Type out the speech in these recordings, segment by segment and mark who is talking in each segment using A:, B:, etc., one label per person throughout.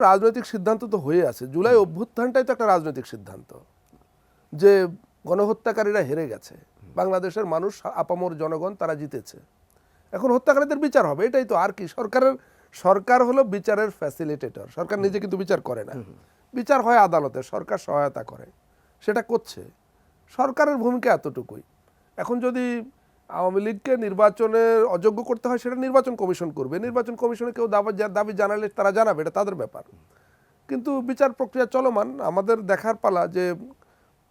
A: রাজনৈতিক সিদ্ধান্ত তো হয়ে আছে। জুলাই অভ্যুত্থানটাই তো একটা রাজনৈতিক সিদ্ধান্ত যে গণহত্যাকারীরা হেরে গেছে, বাংলাদেশের মানুষ আপামর জনগণ তারা জিতেছে, এখন হত্যাকারীদের বিচার হবে, এটাই তো। আর কি, সরকার হলো বিচারের ফ্যাসিলিটেটর। সরকার নিজে কিন্তু বিচার করে না, বিচার হয় আদালতে, সরকার সহায়তা করে, সেটা করছে। সরকারের ভূমিকা এতটুকুই। এখন যদি আওয়ামী লীগকে নির্বাচনের অযোগ্য করতে হয়, সেটা নির্বাচন কমিশন করবে। নির্বাচন কমিশনে কেউ দাবি জানালে তারা জানাবে, এটা তাদের ব্যাপার। কিন্তু বিচার প্রক্রিয়া চলমান, আমাদের দেখার পালা যে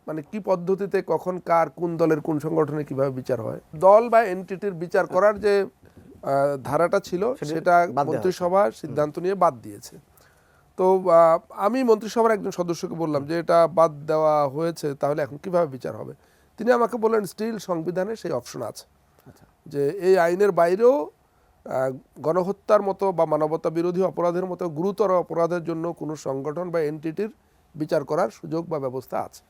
A: মানে কি পদ্ধতিতে কখন কার কোন দলের কোন সংগঠনে কিভাবে বিচার হয়। দল বা এনটিটির বিচার করার যে ধারাটা ছিল সেটা মন্ত্রিসভা সিদ্ধান্ত নিয়ে বাদ দিয়েছে। তো আমি মন্ত্রিসভার একজন সদস্যকে বললাম যে এটা বাদ দেওয়া হয়েছে, তাহলে এখন কিভাবে বিচার হবে। তিনি আমাকে বললেন স্টিল সংবিধানে সেই অপশন আছে যে এই আইনের বাইরেও গণহত্যার মতো বা মানবতা বিরোধী অপরাধের মতো গুরুতর অপরাধের জন্য কোনো সংগঠন বা এনটিটির বিচার করার সুযোগ বা ব্যবস্থা আছে।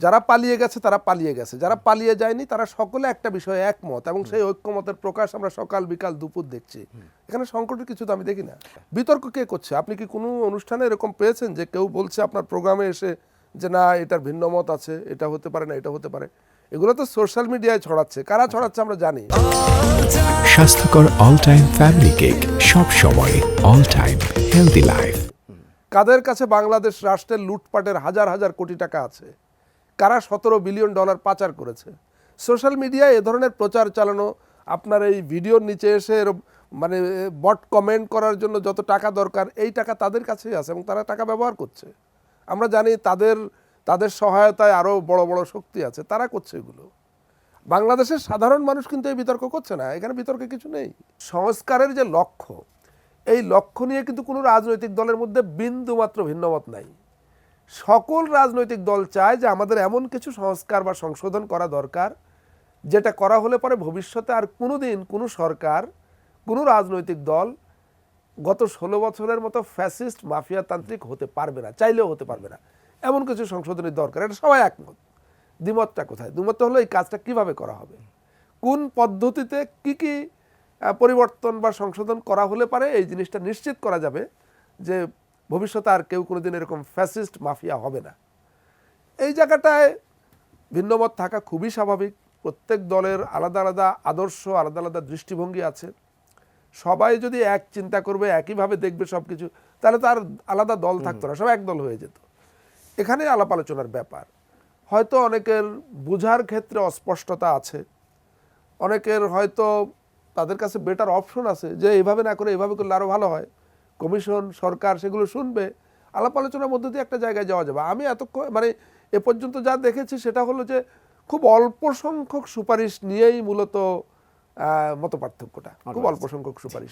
A: যারা পালিয়ে গেছে তারা পালিয়ে গেছে, যারা পালিয়ে যায়নি তারা সকলে একটা বিষয়ে একমত, এবং সেই ঐক্যমতের প্রকাশ আমরা সকাল বিকাল দুপুর দেখছি। এখানে সংকটের কিছু তো আমি দেখি না। বিতর্ক কে করছে? আপনি কি কোনো অনুষ্ঠানে এরকম পেয়েছেন যে কেউ বলছে আপনার প্রোগ্রামে এসে যে না এটার ভিন্ন মত আছে, এটা হতে পারে না, এটা হতে পারে? এগুলো তো সোশ্যাল মিডিয়ায় ছড়াচ্ছে। কারা ছড়াচ্ছে আমরা জানি।
B: স্বাস্থ্যকর অল টাইম ফ্যামিলি কেক, সব সময় অল টাইম হেলদি লাইফ।
A: কাদের কাছে বাংলাদেশ রাষ্ট্রের লুটপাটের হাজার হাজার কোটি টাকা আছে? কারা $17 বিলিয়ন পাচার করেছে? সোশ্যাল মিডিয়ায় এ ধরনের প্রচার চালানো, আপনার এই ভিডিওর নিচে এসে মানে বট কমেন্ট করার জন্য যত টাকা দরকার, এই টাকা তাদের কাছেই আছে এবং তারা টাকা ব্যবহার করছে। আমরা জানি তাদের সহায়তায় আরও বড় বড় শক্তি আছে, তারা করছে এগুলো। বাংলাদেশের সাধারণ মানুষ কিন্তু এই বিতর্ক করছে না, এখানে বিতর্কে কিছু নেই। সংস্কারের যে লক্ষ্য, এই লক্ষ্য নিয়ে কিন্তু কোনো রাজনৈতিক দলের মধ্যে বিন্দুমাত্র ভিন্নমত নাই। সকল রাজনৈতিক দল চায় যে আমাদের এমন কিছু সংস্কার বা সংশোধন করা দরকার, যেটা করা হলে পরে ভবিষ্যতে আর কোনোদিন কোনো সরকার, কোনো রাজনৈতিক দল গত 16 বছরের মতো ফ্যাসিস্ট মাফিয়াতান্ত্রিক হতে পারবে না, চাইলেও হতে পারবে না। এমন কিছু সংশোধনের দরকার, এটা সবাই একমত। দ্বিমতটা কোথায়? দ্বিমতটা হলো এই কাজটা কিভাবে করা হবে, কোন পদ্ধতিতে কি কি পরিবর্তন বা সংশোধন করা হলে পারে এই জিনিসটা নিশ্চিত করা যাবে যে ভবিষ্যতে আর কেউ কোনোদিন এরকম ফ্যাসিস্ট মাফিয়া হবে না। এই জায়গাটায় ভিন্নমত থাকা খুবই স্বাভাবিক। প্রত্যেক দলের আলাদা আলাদা আদর্শ, আলাদা আলাদা দৃষ্টিভঙ্গি আছে। সবাই যদি এক চিন্তা করবে, একইভাবে দেখবে সব কিছু, তাহলে তো আর আলাদা দল থাকতো না, সব এক দল হয়ে যেত। এখানে আলাপ আলোচনার ব্যাপার। হয়তো অনেকের বোঝার ক্ষেত্রে অস্পষ্টতা আছে, অনেকের হয়তো তাদের কাছে বেটার অপশন আছে যে এইভাবে না করে এইভাবে করলে আরও ভালো হয়। কমিশন, সরকার সেগুলো শুনবে, আলাপ আলোচনার মধ্যে দিয়ে একটা জায়গায় যাওয়া যাবে। আমি মানে এ পর্যন্ত যা দেখেছি সেটা হলো যে খুব অল্প সংখ্যক সুপারিশ নিয়েই মূলত মতপার্থক্যটা, খুব অল্প সংখ্যক সুপারিশ।